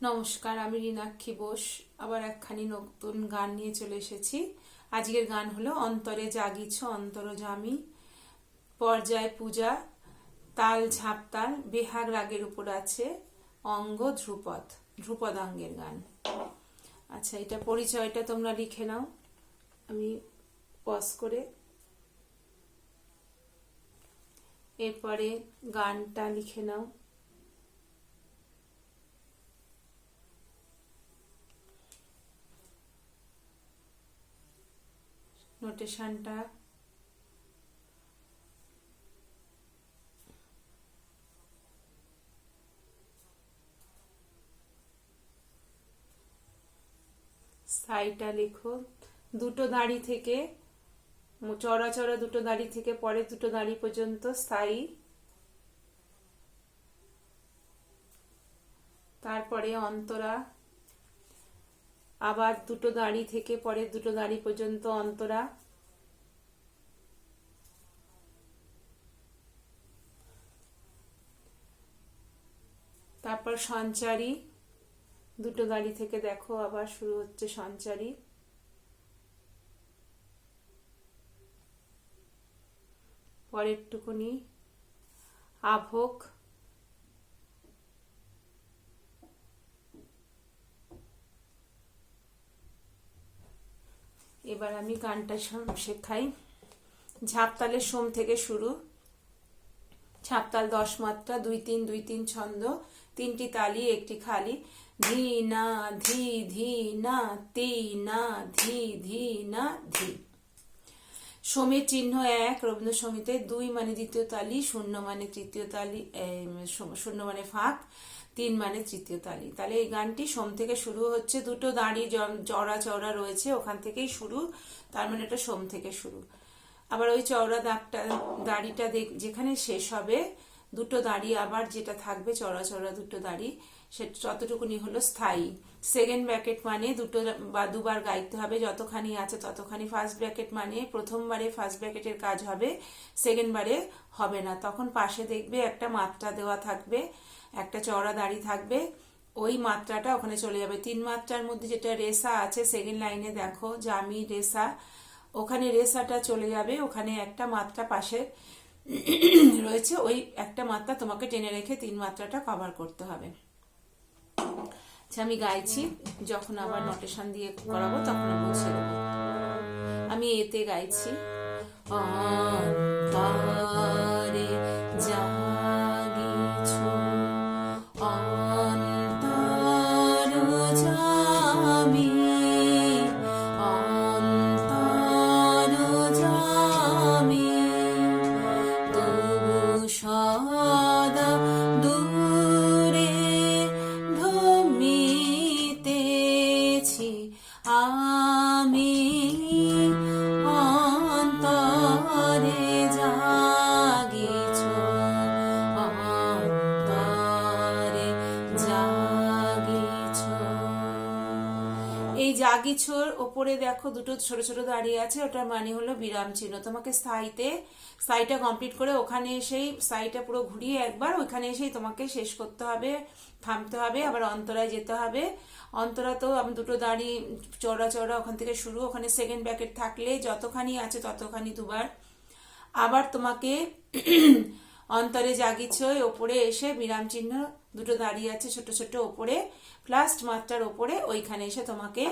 নমস্কার, আমি রিনাক্ষী বোস আবার একখানি নতুন গান নিয়ে চলে এসেছি। আজকের গান হলো অন্তরে জাগিছ অন্তর্যামী, পর্যায় পূজা, তাল ঝাপতাল, বেহাগ রাগের উপর আছে, অঙ্গ ধ্রুপদ, ধ্রুপদাঙ্গের গান। আচ্ছা, এটা পরিচয়টা তোমরা লিখে নাও, আমি পজ করে। এরপরে গানটা লিখে নাও। নোটেশনটা স্থায়ীটা লেখো। দুটো দাড়ি থেকে, চড়া চড়া দুটো দাড়ি থেকে পরে দুটো দাড়ি পর্যন্ত স্থায়ী। তারপরে অন্তরা, আবার দুটো দাড়ি থেকে পরে দুটো দাড়ি পর্যন্ত অন্তরা। তারপর সঞ্চারী, দুটো দাড়ি থেকে দেখো আবার শুরু হচ্ছে সঞ্চারী। পরেরটুকুনি আভোগ। এবার আমি গানটা শেখাই। ঝাপতালের সোম থেকে শুরু। ঝাপতাল 10 মাত্রা, 2-3 2-3 ছন্দ, 3টি তালি, একটি খালি। ধি না ধি, ধি না তি না ধি, ধি না ধি। সোমের চিহ্ন 1 রবীন্দ্রসঙ্গীতে, 2 মানে দ্বিতীয় তালি, 0 মানে তৃতীয় তালি, 0 মানে ফাঁক, 3 মানে তৃতীয় তালি। তাহলে এই গানটি সোম থেকে শুরু হচ্ছে, দুটো দাড়ি চওড়া চওড়া রয়েছে, ওখান থেকেই শুরু, তার মানে এটা সোম থেকে শুরু। আবার ওই চওড়া দাড়িটা যেখানে শেষ হবে, দুটো দাড়ি আবার যেটা থাকবে চওড়া চওড়া দুটো দাড়ি, সে ততটুকুনি হলো স্থায়ী। সেকেন্ড ব্র্যাকেট মানে দুটো বা দুবার গাইতে হবে, যতখানি আছে ততখানি। ফার্স্ট ব্র্যাকেট মানে প্রথমবারে ফার্স্ট ব্র্যাকেটের কাজ হবে, সেকেন্ড বারে হবে না। তখন পাশে দেখবে একটা মাত্রা দেওয়া থাকবে, একটা চওড়া দাড়ি থাকবে, ওই মাত্রাটা ওখানে চলে যাবে। 3 মাত্রার মধ্যে যেটা রেসা আছে, সেকেন্ড লাইনে দেখো জামি রেসা, ওখানে রেসাটা চলে যাবে, ওখানে একটা মাত্রা পাশে রয়েছে, ওই একটা মাত্রা তোমাকে টেনে রেখে 3 মাত্রাটা কভার করতে হবে। আচ্ছা, আমি গাইছি, যখন আবার নোটেশন দিয়ে করাবো তখন বুঝিয়ে দেবো। আমি এতে গাইছি। অন্তরে জাগিছ অন্তর্যামী, অন্তর্যামী, তবু সদা দূরে ভ্রমিতেছি আমি, অন্তরে জাগিছ অন্তরে জাগিছ। এই জাগিছোর ওপরে দেখো দুটো ছোট ছোট দাঁড়িয়ে আছে, ওটার মানে হলো বিরাম চিহ্ন। তোমাকে স্থায়ীটা কমপ্লিট করে ওখানে এসেই স্থায়ীটা পুরো ঘুরিয়ে একবার ওইখানে এসেই তোমাকে শেষ করতে হবে, থামতে হবে, আবার অন্তরায় যেতে হবে। অন্তরা তো আমি দুটো দাঁড়ি চওড়া চওড়া ওখান থেকে শুরু, ওখানে সেকেন্ড ব্র্যাকেট থাকলে যতখানি আছে ততখানি দুবার। আবার তোমাকে অন্তরে জাগিছ ওপরে এসে বিরাম চিহ্ন দুটো দাঁড়িয়ে আছে ছোট ছোট ওপরে, লাস্ট মাত্রার ওপরে, ওইখানে এসে তোমাকে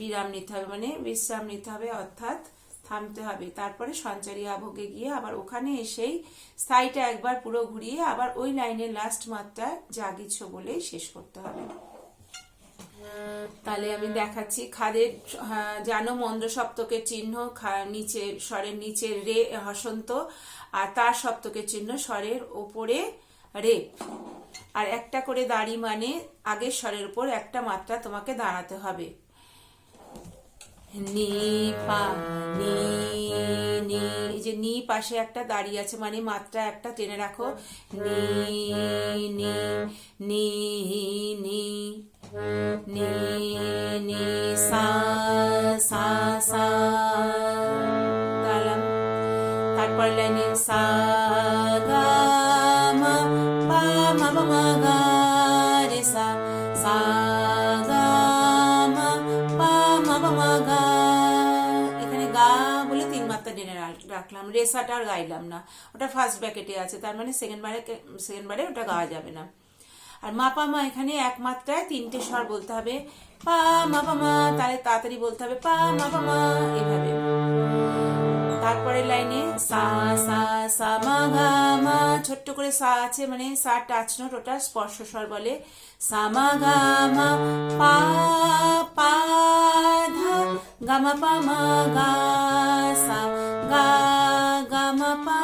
বিরাম নিতে হবে, মানে বিশ্রাম নিতে হবে, অর্থাৎ থামতে হবে। তারপরে সঞ্চারী আভোগে গিয়ে আবার ওখানে এসেই স্থায়ীটা একবার পুরো ঘুরিয়ে আবার ওই লাইনের লাস্ট মাত্রা জাগিছ বলেই শেষ করতে হবে। তাহলে আমি দেখাচ্ছি। খাদের জানো মন্দ্র সপ্তকের চিহ্ন নিচে, স্বরের নিচে রে হসন্ত, আর তার সপ্তকের চিহ্ন স্বরের ওপরে রে। আর একটা করে দাড়ি মানে আগের স্বরের উপর একটা মাত্রা তোমাকে দাঁড়াতে হবে। নি পা নি নি, এই যে নি পাশে একটা দাঁড়িয়ে আছে, মানে মাত্রা একটা টেনে রাখো। নি নি নি নি নি নি সা সা সা, তারপর লাইনে সা গা মা পা মা মা গা রে সা, সা গা মা পা মা পা মা গা। এখানে গা বলে 3 মাত্রা টেনে রাখলাম, রেসাটা আর গাইলাম না, ওটা ফার্স্ট ব্র্যাকেটে আছে, তার মানে সেকেন্ড বারে ওটা গাওয়া যাবে না। আর মা পা মা এখানে 1 মাত্রায় 3টে স্বর বলতে হবে, পা মা পা মা, তাহলে তাড়াতাড়ি বলতে হবে পা মা পা মা, এভাবে। তারপরে লাইনে সা সা সা মা গা মা, ছোট্ট করে সা আছে, মানে সা টাচ নোট, ওটা স্পর্শ স্বর বলে। সা মা গা মা পা পা ধা গা মা পা মা গা সা গা গা মা পা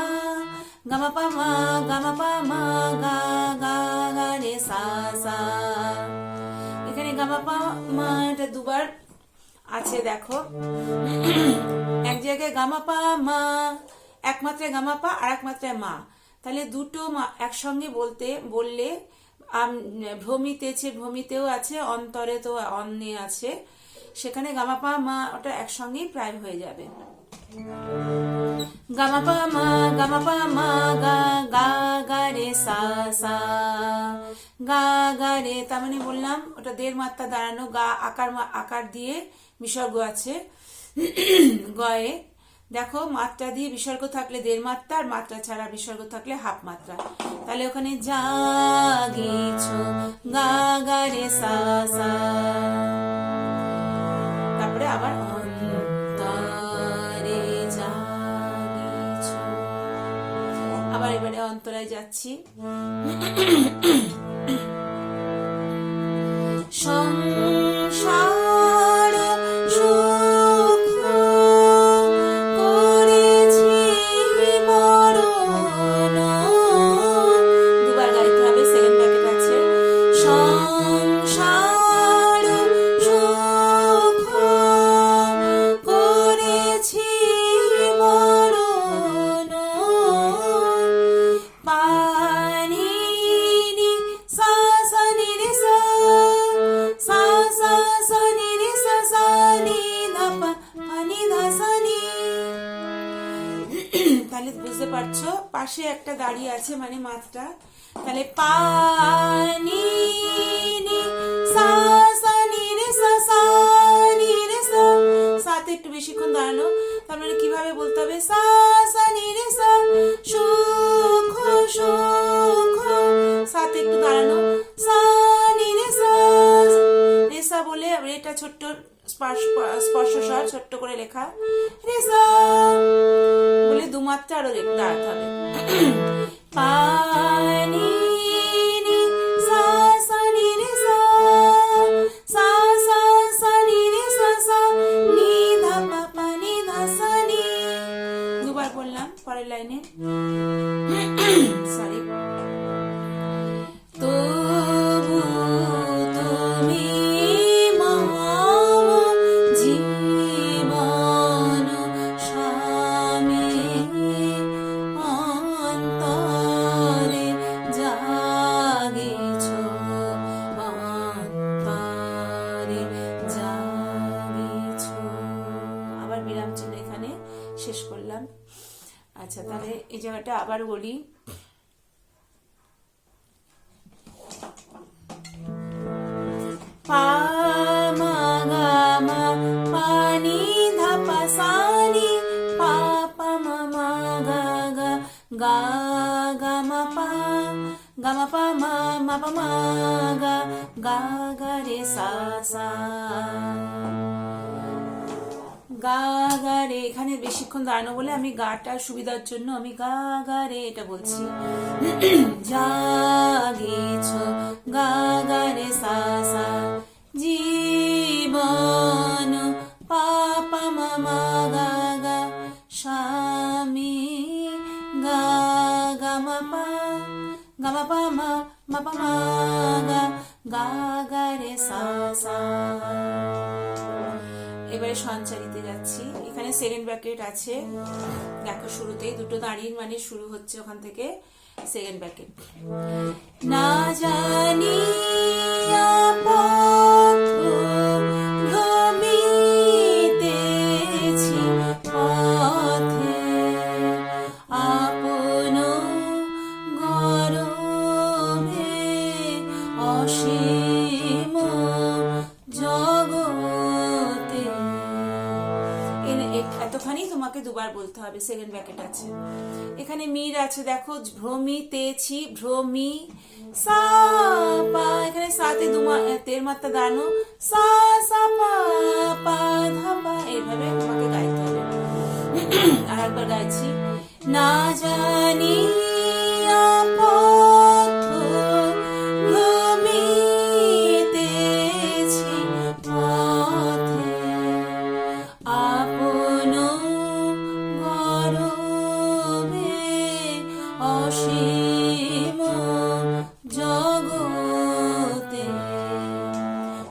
গা মা পা মা গা মা পা মা গা গা গা রে সা সা। এখানে গা মা পা মা এটা দুবার আছে, দেখো এক জায়গায় গামা পা মা, এক মাত্রায় গামা পা আর এক মাত্রায় মা, তাহলে দুটো একসঙ্গে বললে ভ্রমিতেও আছে, অন্তরে তো অন্নে আছে, সেখানে গামা পা মা ওটা একসঙ্গেই প্রায় হয়ে যাবে। গামা পা মা গা গা গা রে সা সা গা গা রে, তার মানে বললাম ওটা 1.5 মাত্রা দাঁড়ানো, গা আকার দিয়ে বিসর্গ আছে গয়ে, দেখো মাত্রা দিয়ে বিসর্গ থাকলে 1.5 মাত্রা, আর মাত্রা ছাড়া বিসর্গ থাকলে 1/2 মাত্রা, তাহলে ওখানে জাগিছো গা গা রে সা সা। তারপরে আবার অন্তরে জাগিছো, আবার এবারে অন্তরায় যাচ্ছি। সংসার সুখ করেছি মরণ, দুবার গাইতে হবে, সেকেন্ড ব্র্যাকেট আছে। সংসার সুখ করেছি মরণ, পানি নি সা সা নি রে সা সা সা সা নি রে সা সা নি ধা পা পানি ধা সা নি। তাহলে বুঝতে পারছো পাশে একটা দাঁড়িয়ে আছে মানে মাত্রা, তাহলে পানি নি সা সা নি রে সা সা নি রে সা, সাথে একটু বেশিক্ষণ দাঁড়ানো, তার মানে কিভাবে বলতে হবে সা সা নি রে সা, সুখ সুখ, সাথে একটু দাঁড়ানো, সা নি রে সা রে সা বলে এটা ছোট্ট স্পর্শ স্বর ছোট্ট করে লেখা, রে সা বলে 2 মাত্রা আরো দাঁড়াতে হবে। পানি নি সা সা নি রে সা সা সা সা নি রে সা সা নি ধা পা পা নি ধা সা নি, দুবার বললাম। পরের লাইনে সরি, তবু তুমি জীবন স্বামী, অন্তরে জাগিছো অন্তরে জাগিছো, আবার বিরাম চিহ্ন এখানে শেষ করলাম। আচ্ছা, তাহলে এই জায়গাটা আবার বলি। পা মা গা মা পানি ধা পা সা নি, পা পা মা মা গা গা গা গা মা পা মা পা মা গা গা গা রে সা সা। গা গা রে এখানে বেশিক্ষণ দাঁড়ানো বলে আমি গাটা সুবিধার জন্য আমি গা গা রে এটা বলছি। জাগিছো গা গা রে সা সা, জীবন পাপা মামা গা গা, স্বামী গা গা মা পা মা পা মা গা গা গা রে সা সা। এবারে সঞ্চারিতে যাচ্ছি, এখানে সেকেন্ড ব্র্যাকেট আছে, দেখো শুরুতেই দুটো দাঁড়িয়ে মানে শুরু হচ্ছে ওখান থেকে সেকেন্ড ব্র্যাকেট। না জানি পথ ভ্রমিতেছি পথে, আপন গরমে অসীম তোমাকে দুবার বলতে হবে, সেকেন্ড ব্র্যাকেট আছে। এখানে মির আছে, দেখো ভ্রমিতেছি, ভ্রমি সা পা, এখানে সাতে তের মাত্রা দাঁড়ানো, সা সা পা পা ধা পা, এইভাবে তোমাকে গাইতে হবে। আর একবার গাইছি, না জানি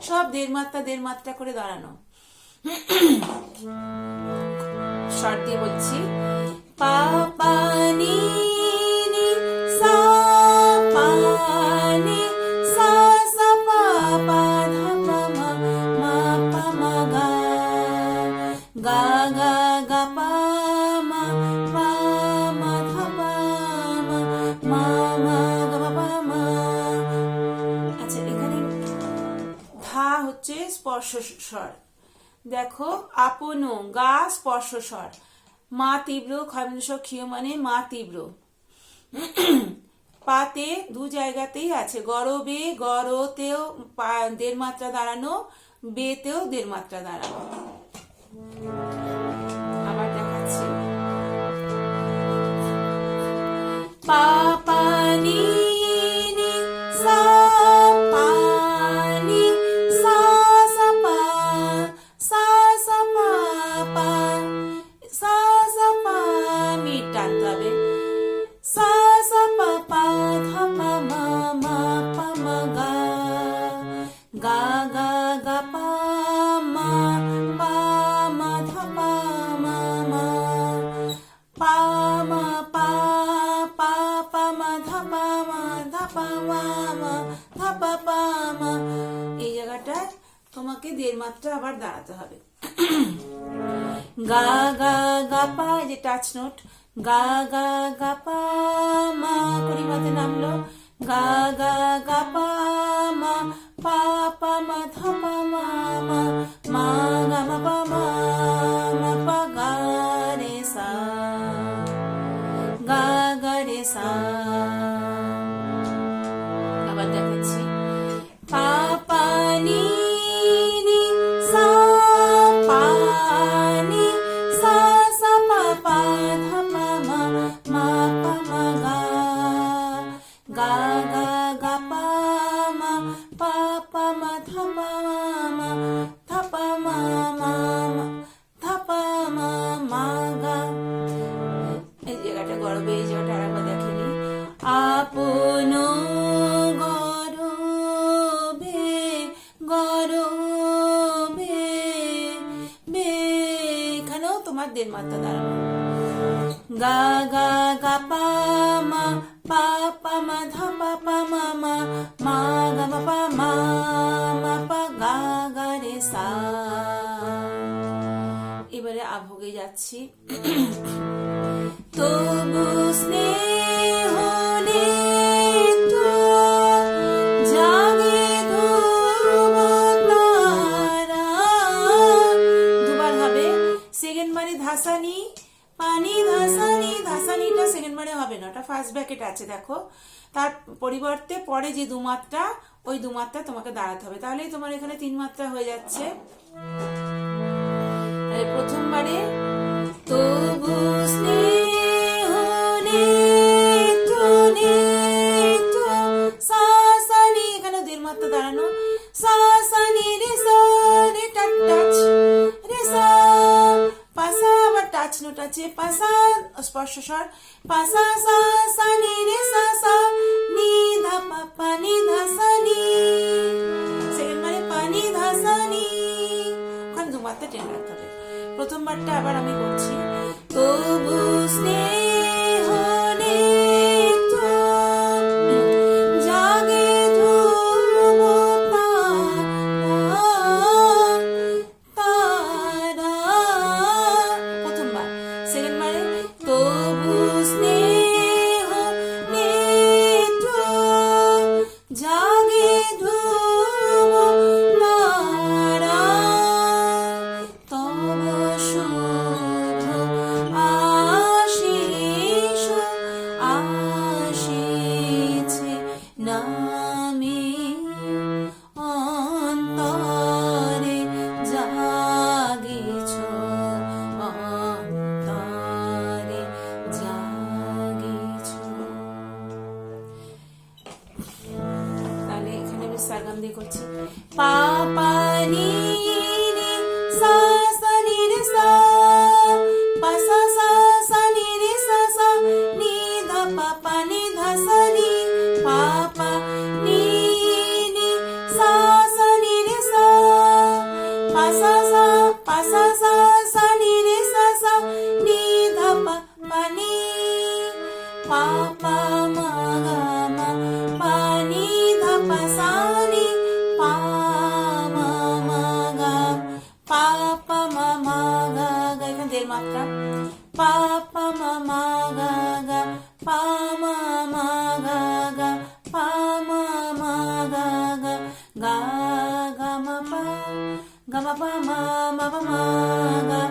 সব দেড় মাত্রা করে দাঁড়ানো। শর্ট দিয়ে বলছি, পা পা নি নি সা পা নি সা সা পা পা ধা পা মা মা পা মা গা গা গা গা পা মা পা মা ধা পা মা মা মা গা পা মা। আচ্ছা, এখানে ধা হচ্ছে স্পর্শ স্বর, দেখো আপনো গা স্পর্শ স্বর, মা তীব্র ক্ষয়মনস্ব ক্ষীয় মানে মা তীব্র। পাতে দু জায়গাতেই আছে, গরবে গরতেও দেড় মাত্রা দাঁড়ানো, বেতেও দেড় মাত্রা দাঁড়ানো। আবার দেখাচ্ছি, পা পা নি নি সা পা নি সা সা পা সা সা পা পা সা সা পা, মিট টানতে হবে, সা সা পা পা ধা পা মা মা পা মা গা গা গা গা পা মা পা মা ধা পা মা মা পা মা পা পা পা মা ধা পা মা ধা পা মা মা ধা পা পা মা। এই জায়গাটায় তোমাকে দেড় মাত্রা আবার দাঁড়াতে হবে। গা গা গা পা, যে টাচ নোট, গা গা গা পা মা পরিমাতে নামলো, গা গা গা পা মা পা পা মা ধা পা মা মা মা গা মা পা মা মা পা গা রে সা গা গা রে সা। আবার দেখাচ্ছি, পা পা নি নি সা পা নি সা সা পা পা ধা পা মা মা পা মা গা গা গা গা পা মা পা পা মা ধা পা মা ধা পা মা মা ধা পা মা মা গা। এই জায়গাটা গরবে, এই জায়গাটা আরেকবার দেখেনি, আপনো গরবে গরবে বে, এখানেও তোমার দেড় মাত্রা দাঁড়ানো, গা গা গা পা মা পা পা মা ধা পা পা মা মা মা গা মা পা মা মা পা গা গা রে সা। এবারে আভোগে যাচ্ছি, তবু স্নেহ নেত্র জাগে ধ্রুব তারা, দুবার হবে। সেকেন্ড মানে ধাসানি, পানি ধাসানি, ধাসানিটা সেকেন্ড মানে হবে না, ওটা ফার্স্ট ব্র্যাকেট আছে, দেখো তার পরিবর্তে পরে যে দু মাত্রা, ওই দু মাত্রা তোমাকে দাঁড়াতে হবে, তাহলেই তোমার এখানে তিন মাত্রা হয়ে যাচ্ছে। প্রথমবারে তবু স্নেহ নেত্র নেত্র সা সা নি, এখানে দেড় মাত্রা দাঁড়ানো, সা সা নি রে সা রে টাচ রে সা পা সা, আবার টাচ নোট আছে, পা সা স্পর্শ স্বর, পা সা সা সা নি রে সা সা নি ধা পা পা নি ধা সা নি, সেকেন্ড মানে পা নি ধা সা নি, ওখানে দু মাত্রা টেনে রাখতে হবে। প্রথমবারটা আবার আমি বলছি, তবু স্নেহ নেত্র জাগে ধ্রুব তারা, প্রথমবার। সেকেন্ড বারে, তবু স্নেহ নেত্র জাগে ধ্রুব তারা, তব শুভ করছি। পা পা নি নি সা সা নি রে সা, পা সা সা সা নি রে সা সা, নি ধা পা পা নি ধা সা নি, পা পা নি নি সা সা নি রে সা, পা সা সা সা নি রে সা সা, নি ধা পা পা নি, পা পা মা গা মা, পা নি ধা পা সা নি, পা মা মা গা, পা পা মা মা গা গা, এখানে দেড় মাত্রা, পা পা মা মা গা গা, পা মা মা গা গা, পা মা মা গা গা, গা গা মা পা, গা মা পা মা মা পা মা গা,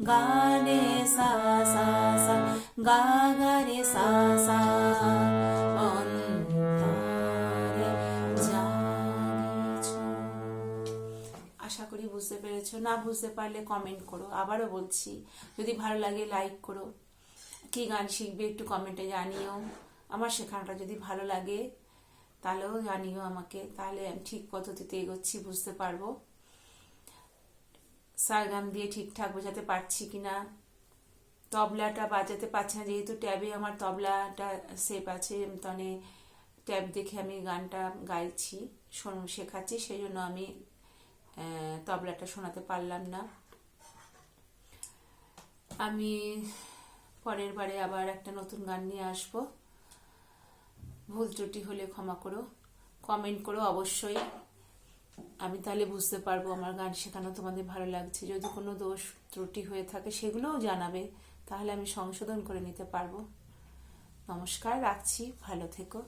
গা রে সা সা সা, গা গা রে সা সা, অন্তরে জাগিছ। আশা করি বুঝতে পেরেছো। না বুঝতে পারলে কমেন্ট করো। আবারও বলছি, যদি ভালো লাগে লাইক করো, কি গান শিখবে একটু কমেন্টে জানিও। আমার শেখানোটা যদি ভালো লাগে তাহলেও জানিও আমাকে, তাহলে আমি ঠিক পদ্ধতিতে এগোচ্ছি, বুঝতে পারবো সারগাম দিয়ে ঠিকঠাক বোঝাতে পারছি কিনা। তবলাটা বাজাতে পারছি না, যেহেতু ট্যাবে আমার তবলাটা সেপ আছে, মানে ট্যাব দেখে আমি গানটা গাইছি, শেখাচ্ছি, সেই জন্য আমি তবলাটা শোনাতে পারলাম না। আমি পরের বারে আবার একটা নতুন গান নিয়ে আসবো। ভুল ত্রুটি হলে ক্ষমা করো, কমেন্ট করো অবশ্যই, আমি তাহলে বুঝতে পারবো আমার গান শেখানো তোমাদের ভালো লাগছে। যদি কোনো দোষ ত্রুটি হয়ে থাকে সেগুলোও জানাবে, তাহলে আমি সংশোধন করে নিতে পারবো। নমস্কার, রাখছি, ভালো থেকো।